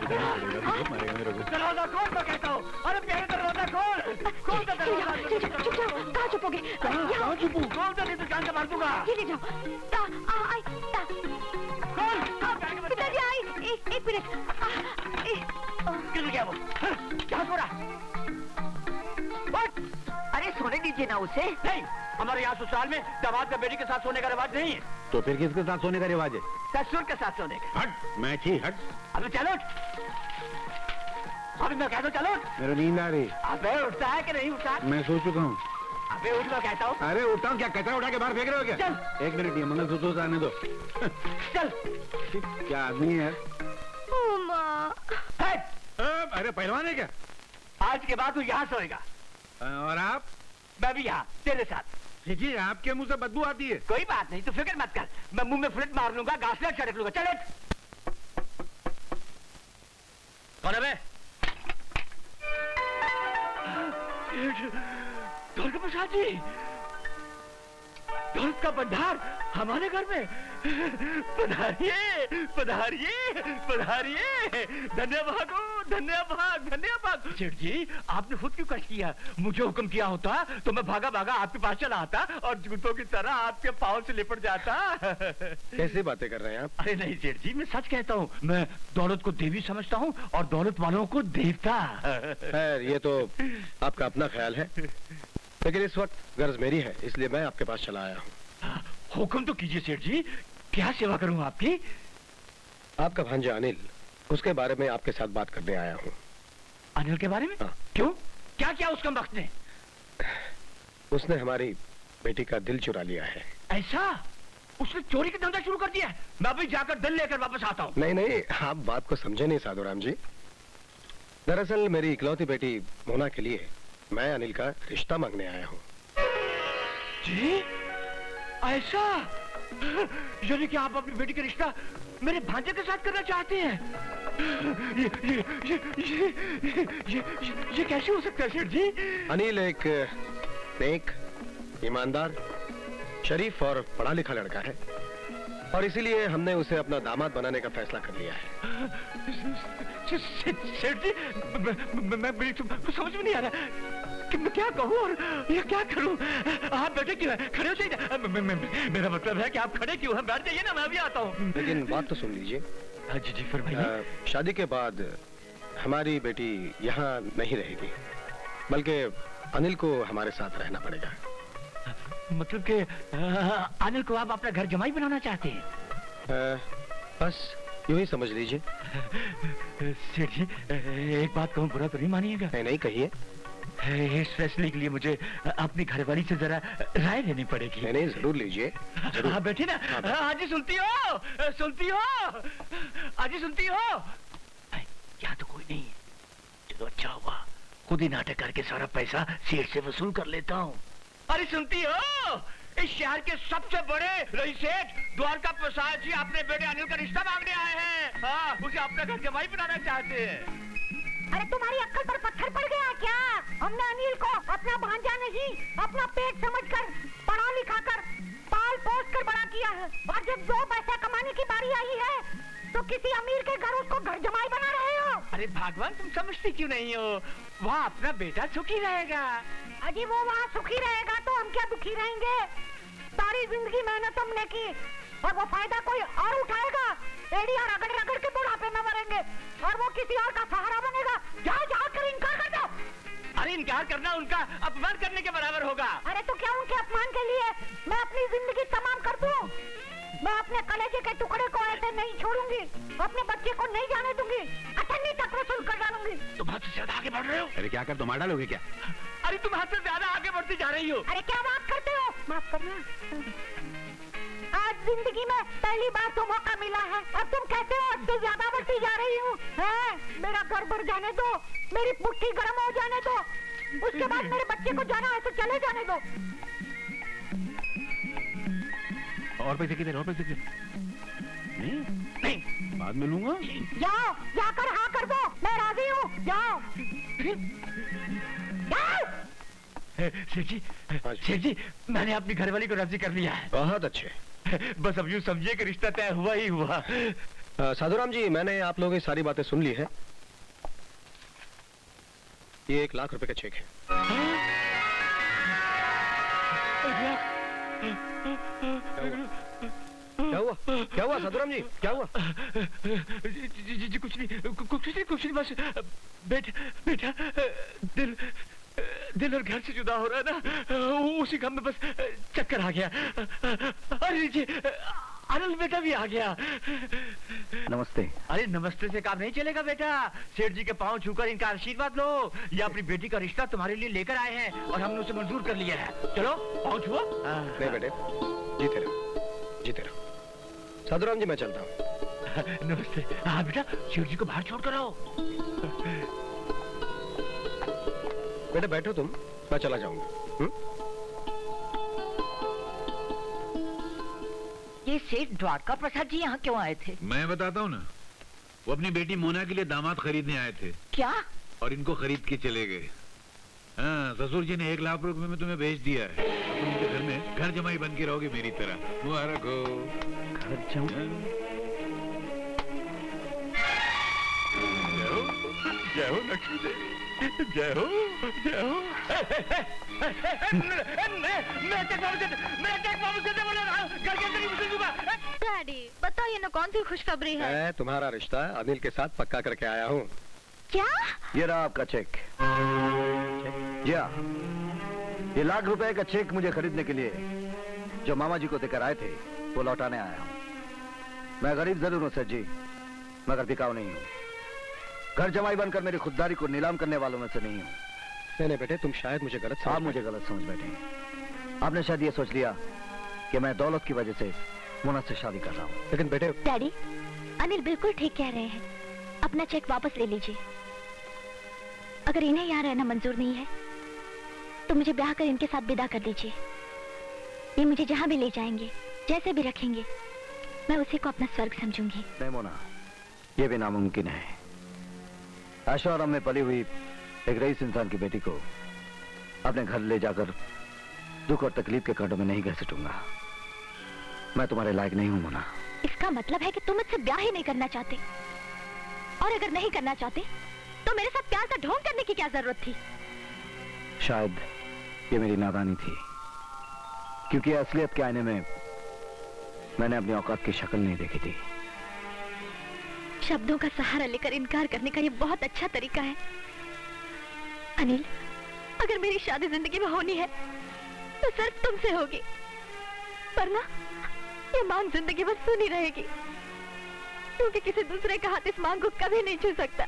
दरवाजा खोल तो कहता हूँ। अरे मेरे दरवाजा खोल, खोल तो दरवाजा। चुप जाओ, कहाँ छुपोगे? कहाँ छुपू? खोल तो नहीं तो जान से मार दूंगा। ये ले जाओ। पिताजी आई, एक मिनट। किधर गया वो? क्या हो रहा? अरे सोने दीजिए ना उसे। नहीं, हमारे यहाँ ससुराल में दामाद का बेटी के साथ सोने का रिवाज नहीं है। तो फिर किसके साथ सोने का रिवाज है? ससुर के साथ सोने का। हट, मैं छी हट। अबे चलो, अभी मैं कहता हूँ चलो। मेरी नींद आ रही। अबे उठता है कि नहीं उठता? मैं सो चुका हूँ। अबे उठ, मैं कहता हूँ। अरे उठता हूँ क्या? कचरा उठा के बाहर फेंक रहे हो क्या? चल। 1 मिनट, ये मंगलसूत्र आने दो। चल। क्या आदमी है? अरे पहलवान है क्या? आज के बाद तू यहाँ सोएगा। और आप? मैं भी यहाँ तेरे साथ। जी, आपके मुंह से बदबू आती है। कोई बात नहीं, तू फिक्र मत कर। मैं मुंह में फ्लिट मार लूंगा, घासलेट छिड़क लूंगा। चले। कौन है बे? दुर्गा प्रसाद जी, दौलत का भंडार हमारे घर में। पधारिए, पधारिए, पधारिए। धन्यवाद, धन्यवाद, धन्यवाद। सेठ जी, आपने खुद क्यों कष्ट किया? मुझे हुक्म किया होता तो मैं भागा भागा आपके पास चला आता और जूतों की तरह आपके पाँव से लिपट जाता। कैसे बातें कर रहे हैं आप? अरे नहीं सेठ जी, मैं सच कहता हूँ। मैं दौलत को देवी समझता हूँ और दौलत वालों को देवता। खैर, ये तो आपका अपना ख्याल है, लेकिन इस वक्त गर्ज मेरी है, इसलिए मैं आपके पास चला आया हूँ। हुक्म तो कीजिए सेठ जी, क्या सेवा करूँ आपकी? आपका भांजा अनिल, उसके बारे में आपके साथ बात करने आया हूँ। अनिल के बारे में? हाँ। क्यों? क्या किया उसका वक्त ने? उसने हमारी बेटी का दिल चुरा लिया है। ऐसा? उसने चोरी का धंधा शुरू कर दिया है? मैं अभी जाकर दिल लेकर वापस आता हूँ। नहीं नहीं, आप बात को समझे नहीं साधुराम जी। दरअसल मेरी इकलौती बेटी मोना के लिए मैं अनिल का रिश्ता मांगने आया हूँ। जी? ऐसा? यानी कि आप अपनी बेटी का रिश्ता मेरे भांजे के साथ करना चाहते हैं? ये कैसे हो सकता है सेठ जी? अनिल एक नेक, ईमानदार, शरीफ और पढ़ा लिखा लड़का है और इसीलिए हमने उसे अपना दामाद बनाने का फैसला कर लिया है। सेठ जी, मैं समझ में नहीं आ रहा कि मैं क्या कहूँ और ये क्या करूँ। आप बैठे क्यों हैं? खड़े हो जाइए। मेरा मतलब है कि आप खड़े क्यों हैं? बैठ जाइए ना, मैं अभी आता हूँ। लेकिन बात तो सुन लीजिए। जी जी फरमाइए। शादी के बाद हमारी बेटी यहाँ नहीं रहेगी, बल्कि अनिल को हमारे साथ रहना पड़ेगा। मतलब कि अनिल को आप अपना घर जमाई बनाना चाहते हैं? बस यूं ही समझ लीजिए। सेठ जी, एक बात कहूँ, बुरा तो नहीं मानिएगा? नहीं नहीं, कहिए। इस फैसले के लिए मुझे अपनी घरवाली से जरा राय लेनी पड़ेगी। नहीं नहीं, जरूर लीजिए। हाँ बैठे ना। आजी सुनती हो? सुनती हो? आजी सुनती हो? यहाँ तो कोई नहीं है। चलो अच्छा हुआ, खुद ही नाटक करके सारा पैसा सेठ से वसूल कर लेता हूँ। अरे सुनती हो? इस शहर के सबसे बड़े रईस सेठ द्वारका प्रसाद जी अपने बेटे अनिल का रिश्ता मांगने आए हैं। हाँ, उसे अपना घर जमाई बनाना चाहते हैं। अरे तुम्हारी अक्ल पर पत्थर पड़ गया क्या? हमने अनिल को अपना भांजा नहीं, अपना पेट समझकर पढ़ा लिखा कर पाल पोस कर बड़ा किया है और जब 2 पैसा कमाने की बारी आई है तो किसी अमीर के घर उसको घर जमाई बना रहे हो। अरे भगवान, तुम समझती क्यों नहीं हो? वहाँ अपना बेटा सुखी रहेगा। अजी वो वहाँ सुखी रहेगा तो हम क्या दुखी रहेंगे? सारी जिंदगी मेहनत हमने की और वो फायदा कोई और उठाएगा। एड़िया रगड़ रगड़ के बुढ़ापे में मरेंगे और वो किसी और का सहारा बनेगा। जाओ जाओ कर इनकार कर दो। अरे इनकार करना उनका अपमान करने के बराबर होगा। अरे तो क्या उनके अपमान के लिए मैं अपनी जिंदगी तमाम कर दूं? मैं अपने कलेजे के टुकड़े को ऐसे नहीं छोड़ूंगी, अपने बच्चे को नहीं जाने दूंगी, अठन्नी तक वसूल कर डालूंगी। तुम हद से ज्यादा आगे बढ़ रहे हो। अरे क्या कर, तुम मार डालोगे क्या? अरे तुम हद से ज्यादा आगे बढ़ती जा रही हो। अरे क्या बात करते हो? माफ करना, आज जिंदगी में पहली बार तो मौका मिला है। अब तुम कहते हो हद से ज्यादा बढ़ती जा रही हूँ। मेरा घर भर जाने दो, मेरी पुट्ठी गर्म हो जाने दो, उसके बाद मेरे बच्चे को जाना है तो चले जाने दो। और पैसे किधर? और पैसे किधर? नहीं, बाद में लूंगा। जाओ, जाकर हाँ कर दो, मैं राजी हूँ। जाओ। सेठ जी, मैंने अपनी घरवाली को राजी कर लिया है। बहुत अच्छे। बस अब यूँ समझिए कि रिश्ता तय हुआ ही हुआ। साधुराम जी, मैंने आप लोगों की सारी बातें सुन ली है। ये 1 लाख रुपए का चेक है। क्या हुआ? क्या हुआ साधुराम जी, क्या हुआ? जी कुछ नहीं बस बेटा दिल और घर से जुदा हो रहा है ना, उसी काम में बस चक्कर आ गया। अरे जी अनिल बेटा भी आ गया। नमस्ते। अरे नमस्ते से काम नहीं चलेगा बेटा, सेठ जी के पांव छूकर इनका आशीर्वाद लो। ये अपनी बेटी का रिश्ता तुम्हारे लिए लेकर आए हैं और हमने उसे मंजूर कर लिया है। चलो पांव छुओ। नहीं बेटे, जीते रहो, जीते रहो। साधुराम जी मैं चलता हूँ। नमस्ते। हाँ बेटा, सेठ जी को बाहर छोड़ कर आओ। बेटे बैठो तुम, मैं चला जाऊंगा। ये सेठ द्वारका प्रसाद जी यहाँ क्यों आए थे? मैं बताता हूँ ना, वो अपनी बेटी मोना के लिए दामाद खरीदने आए थे। क्या? और इनको खरीद के चले गए। हाँ, ससुर जी ने 1 लाख रुपए में तुम्हें भेज दिया है। अब तुम उनके घर में घर जमाई बन के रहोगे मेरी तरह। मुबारक हो। घर जमाई? जय हो लक्ष्मी देवी, जय हो जय हो। डैडी बताइए ना, कौन सी खुशखबरी है? मैं तुम्हारा रिश्ता अनिल के साथ पक्का करके आया हूँ। क्या? ये रहा आपका चेक। जी हाँ, ये 1 लाख रुपए का चेक मुझे खरीदने के लिए जो मामा जी को देकर आए थे वो लौटाने आया हूँ। मैं गरीब जरूर हूँ सेठ जी, मगर बिकाऊ नहीं हूँ। घर जमाई बनकर मेरी खुददारी को नीलाम करने वालों में से नहीं हूँ। नहीं बेटे, तुम शायद मुझे गलत आप मुझे गलत समझ बैठे। आपने शायद ये सोच लिया कि मैं दौलत की वजह से मोना से शादी कर रहा हूँ। लेकिन बेटे, डैडी अनिल बिल्कुल ठीक कह रहे हैं, अपना चेक वापस ले लीजिए। अगर इन्हें यहाँ रहना मंजूर नहीं है तो मुझे ब्याह कर इनके साथ विदा कर दीजिए। ये मुझे जहाँ भी ले जाएंगे, जैसे भी रखेंगे, मैं उसी को अपना स्वर्ग समझूंगी। नहीं मोना, ये भी नामुमकिन है। ऐशोआराम में पली हुई एक रईस इंसान की बेटी को अपने घर ले जाकर दुख और तकलीफ के कांटों में नहीं घसीटूंगा। मैं तुम्हारे लायक नहीं हूं मोना। इसका मतलब है कि तुम मुझसे ब्याह ही नहीं करना चाहते, और अगर नहीं करना चाहते तो मेरे साथ प्यार का ढोंग करने की क्या जरूरत थी? शायद ये मेरी नादानी थी, क्योंकि असलियत के आईने में मैंने अपनी औकात की शक्ल नहीं देखी थी। शब्दों का सहारा लेकर इनकार करने का ये बहुत अच्छा तरीका है। अनिल, अगर मेरी शादी जिंदगी में होनी है तो सिर्फ तुमसे होगी, वरना ये मांग जिंदगी भर सुनी रहेगी, क्योंकि किसी दूसरे का हाथ इस मांग को कभी नहीं छू सकता,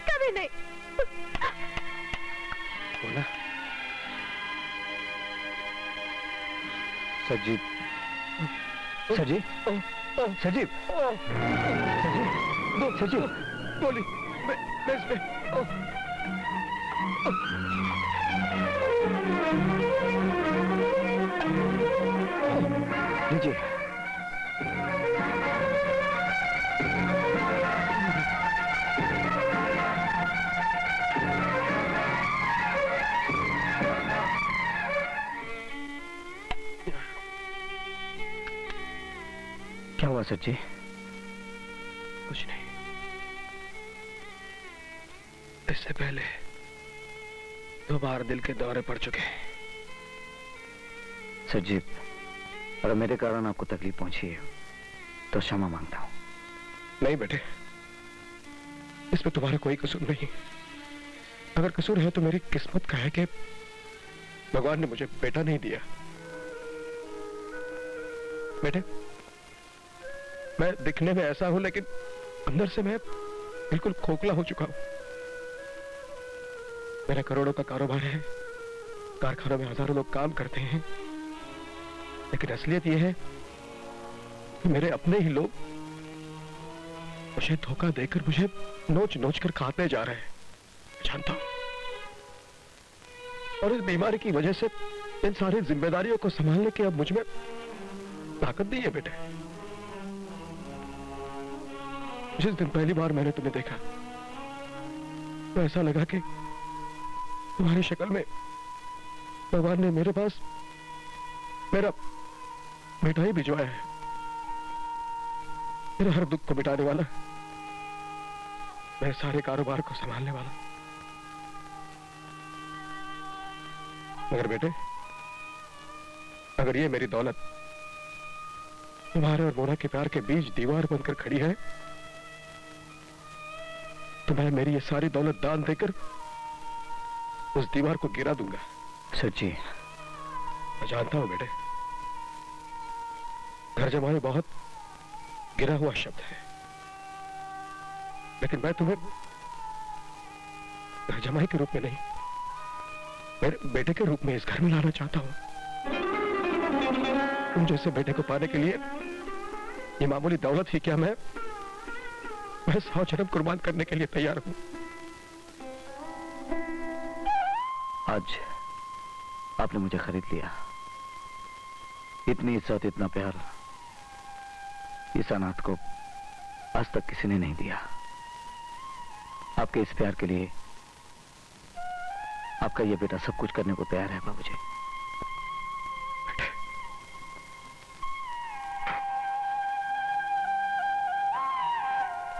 कभी नहीं। बोला सजीव, सजीव, सजीव, सजीव, बोली मैं इसमें लीजिए। क्या हुआ सच्ची? कुछ नहीं। इससे पहले 2 बार दिल के दौरे पड़ चुके हैं। सजीव, अगर मेरे कारण आपको तकलीफ पहुंची है तो क्षमा मांगता हूं। नहीं बेटे, इसमें तुम्हारा कोई कसूर नहीं। अगर कसूर है तो मेरी किस्मत का है कि भगवान ने मुझे बेटा नहीं दिया। बेटे, मैं दिखने में ऐसा हूं, लेकिन अंदर से मैं बिल्कुल खोखला हो चुका हूं। मेरा करोड़ों का कारोबार है, कारखानों में हजारों लोग काम करते हैं, लेकिन असलियत यह है कि मेरे अपने ही लोग मुझे धोखा देकर मुझे नोच नोच कर खाते जा रहे हैं। जानता हूं, और इस बीमारी की वजह से इन सारी जिम्मेदारियों को संभालने की अब मुझ में ताकत नहीं है बेटे। जिस दिन पहली बार मैंने तुम्हें देखा तो ऐसा लगा कि तुम्हारी शक्ल में भगवान ने मेरे पास मेरा बेटा ही भिजवाया है। मेरे हर दुख को मिटाने वाला, मेरे सारे कारोबार को संभालने वाला। मगर बेटे, अगर ये मेरी दौलत तुम्हारे और मोना के प्यार के बीच दीवार बनकर खड़ी है, तो मैं मेरी ये सारी दौलत दान देकर उस दीवार को गिरा दूंगा। सच्ची? मैं जानता हूं बेटे, घर जमाई बहुत गिरा हुआ शब्द है, लेकिन मैं तुम्हें घर जमाई के रूप में नहीं, मेरे बेटे के रूप में इस घर में लाना चाहता हूं। तुम जैसे बेटे को पाने के लिए ये मामूली दौलत ही क्या, मैं 100 जन्म कुर्बान करने के लिए तैयार हूं। आज आपने मुझे खरीद लिया। इतनी इज्जत, इतना प्यार इस अनाथ को आज तक किसी ने नहीं दिया। आपके इस प्यार के लिए आपका ये बेटा सब कुछ करने को तैयार है बाबूजी।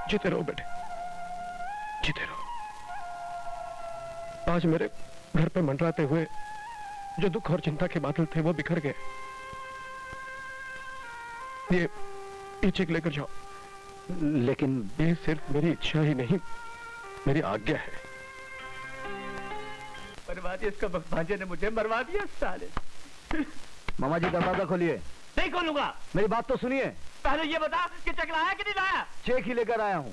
जीते रहो बेटे, जीते रहो। आज मेरे घर पे मंडराते हुए जो दुख और चिंता के बादल थे वो बिखर गए। ये चेक लेकर जाओ। लेकिन ये सिर्फ मेरी इच्छा ही नहीं, मेरी आज्ञा है। मरवा दिया इसका भांजे ने, मुझे मरवा दिया साले। मामा जी दरवाजा खोलिए। नहीं खोलूंगा। मेरी बात तो सुनिए। पहले ये बता कि चेक लाया कि नहीं लाया? चेक ही लेकर आया हूं।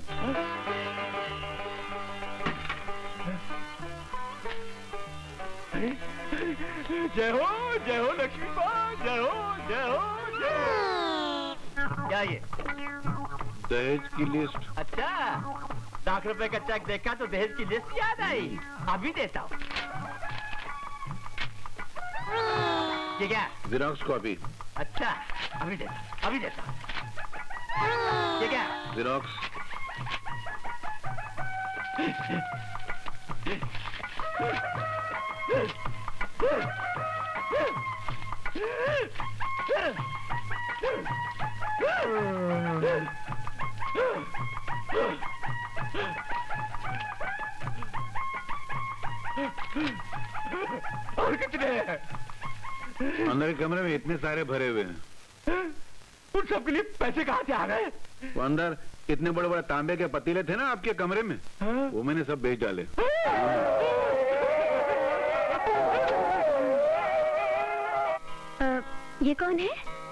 जय हो लक्ष्मी माँ, जय हो जय हो जय। क्या ये? दहेज की लिस्ट। अच्छा, ₹1,00,000 का चेक देखा तो दहेज की लिस्ट याद आई। अभी देता हूँ। ये क्या? Xerox copy. अच्छा, अभी देता। ये क्या? जेरॉक्स। और कितने हैं? अंदर के कमरे में इतने सारे भरे हुए हैं। उन सब के लिए पैसे कहाँ से आ गए? वो अंदर इतने बड़े बड़े तांबे के पतीले थे ना आपके कमरे में, वो मैंने सब बेच डाले। ये कौन है?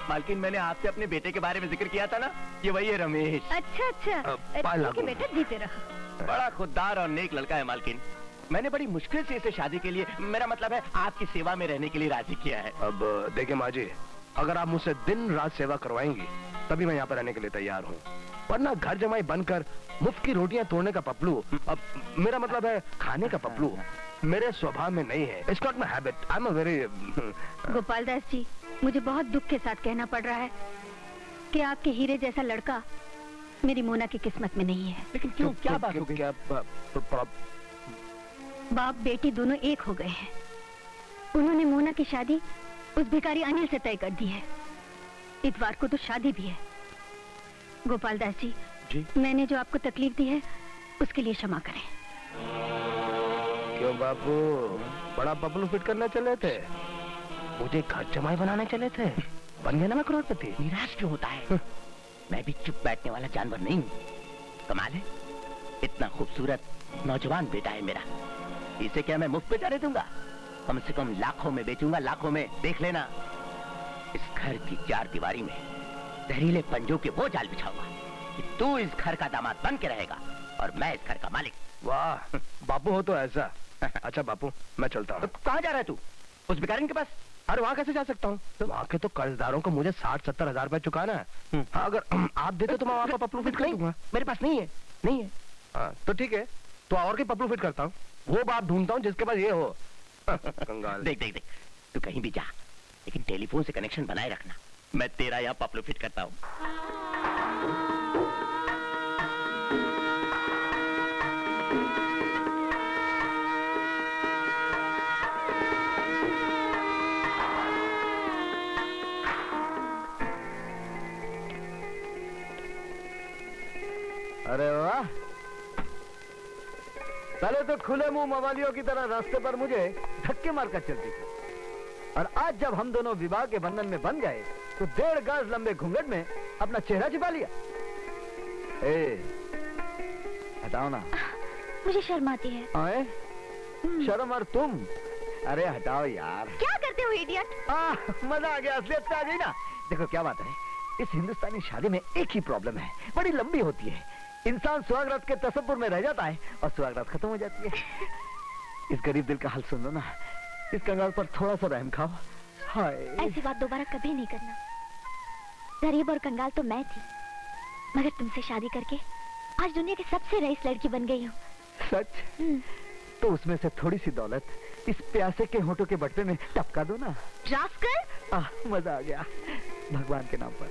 मालकिन, मैंने आपसे अपने बेटे के बारे में जिक्र किया था ना, ये वही है रमेश। अच्छा ठीक है बेटा, जीते रहो। बड़ा खुददार और नेक लड़का है मालकिन। मैंने बड़ी मुश्किल से इसे शादी के लिए, मेरा मतलब है आपकी सेवा में रहने के लिए राजी किया है। अब देखिए माँ जी, अगर आप मुझसे दिन रात सेवा करवाएंगी तभी मैं यहाँ पर रहने के लिए तैयार हूँ, वरना घर जमाई बनकर मुफ्त की रोटियाँ तोड़ने का पपलू, अब मेरा मतलब है खाने का पपलू, मेरे स्वभाव में नहीं है। It's not my habit. I am a very. Gopal Das ji, मुझे बहुत दुख के साथ कहना पड़ रहा है कि आपके हीरे जैसा लड़का मेरी मोना की किस्मत में नहीं है। लेकिन क्यों, क्या बात हो गई? क्या बाप बेटी दोनों एक हो गए हैं। उन्होंने मोना की शादी उस भिखारी अनिल से तय कर दी है। इतवार को तो शादी भी है। गोपाल दास जी, मैंने जो आपको तकलीफ दी है उसके लिए क्षमा करें। क्यों बापू, बड़ा पपलू फिट करने चले थे? मुझे घर जमाई बनाने चले थे? बन गया ना मैं करोड़पति। निराश क्यों होता है? मैं भी चुप बैठने वाला जानवर नहीं हूँ। कमाल है, इतना खूबसूरत नौजवान बेटा है मेरा, इसे क्या मैं मुफ्त में जाने दूंगा? कम से कम लाखों में बेचूंगा, लाखों में। देख लेना, इस घर की 4 दीवारी में जहरीले पंजों के वो जाल बिछाऊंगा कि तू इस घर का दामाद बन के रहेगा और मैं इस घर का मालिक। वाह बापू, हो तो ऐसा। अच्छा बापू, मैं चलता हूँ। कहाँ जा रहा है तू? उस भिखारी के पास? अरे वहाँ कैसे जा सकता हूँ? तो वहाँ के तो कर्जदारों को मुझे 60-70 हजार रुपए चुकाना है। हाँ, अगर आप देते तो मैं वहाँ पर पपलू फिट कर दूंगा। मेरे पास नहीं है। नहीं है। हाँ तो ठीक है, तो और के पपलू फिट करता हूँ। वो बात ढूंढता हूँ जिसके पास ये हो। कंगाल। देख, तू कहीं भी जा, लेकिन टेलीफोन से कनेक्शन बनाए रखना। मैं तेरा यहाँ पपलू फिट करता हूँ। पहले तो खुले मुंह मवालियों की तरह रास्ते पर मुझे धक्के मारकर चलती थी, और आज जब हम दोनों विवाह के बंधन में बंध गए तो 1.5 गज लंबे घूंघट में अपना चेहरा छिपा लिया। हटाओ ना। मुझे शर्म आती है। आए? शर्म और तुम? अरे हटाओ यार। क्या करते हो इडियट? मजा आ गया, असलियत पे आ गई ना। देखो क्या बात है, इस हिंदुस्तानी शादी में एक ही प्रॉब्लम है, बड़ी लंबी होती है। इंसान सुहागरात के तसव्वुर में रह जाता है और सुहागरात खत्म हो जाती है। इस गरीब दिल का हाल सुन लो ना, इस कंगाल पर थोड़ा सा रहम खाओ। हाय। ऐसी बात दोबारा कभी नहीं करना। गरीब और कंगाल तो मैं थी, मगर तुमसे शादी करके आज दुनिया की सबसे रईस लड़की बन गई हूँ। सच? तो उसमें से थोड़ी सी दौलत इस प्यासे के होठों के बटवे में टपका दो ना। रास्कल। मजा आ गया। भगवान के नाम पर,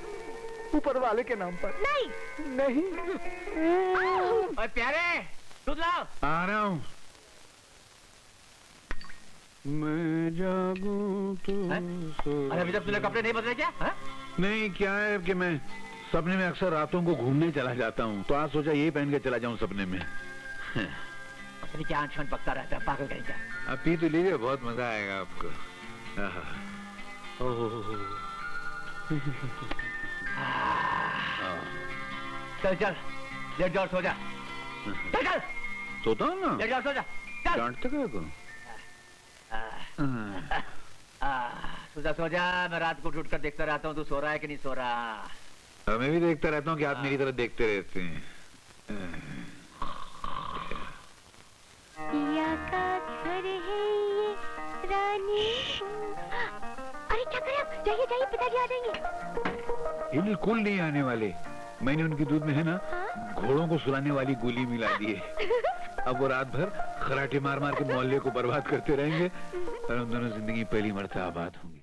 ऊपर वाले के नाम पर। नहीं नहीं। ओए प्यारे, दूध लाओ। आ रहा हूँ। मैं जागूं तो अरे अभी तक तूने कपड़े नहीं बदले क्या? हा? नहीं, क्या है कि मैं सपने में अक्सर रातों को घूमने चला जाता हूँ, तो आज सोचा यही पहन के चला जाऊँ सपने में। अपनी क्या आंख पकता रहता है, पागल कहीं का। अब पी तो लीजिए, बहुत मजा आएगा आपको। चल चल, लेट जाओ, सो जा। चल चल, सोता हूँ ना। लेट जाओ, सो जा। चल। डांटते क्या को? सो जा। मैं रात को उठ कर देखता रहता हूँ तू सो रहा है कि नहीं सो रहा। मैं भी देखता रहता हूँ कि आप मेरी तरफ देखते रहते हैं। पिया का घर है ये रानी। अरे क्या करें अब? जाइए जाइए, पिताजी आ जाएंगे। बिल्कुल नहीं आने वाले। मैंने उनके दूध में है ना घोड़ों को सुलाने वाली गोली मिला दी है। अब वो रात भर खराटे मार मार के मोहल्ले को बर्बाद करते रहेंगे और हम दोनों जिंदगी पहली मरतबा आबाद होंगे।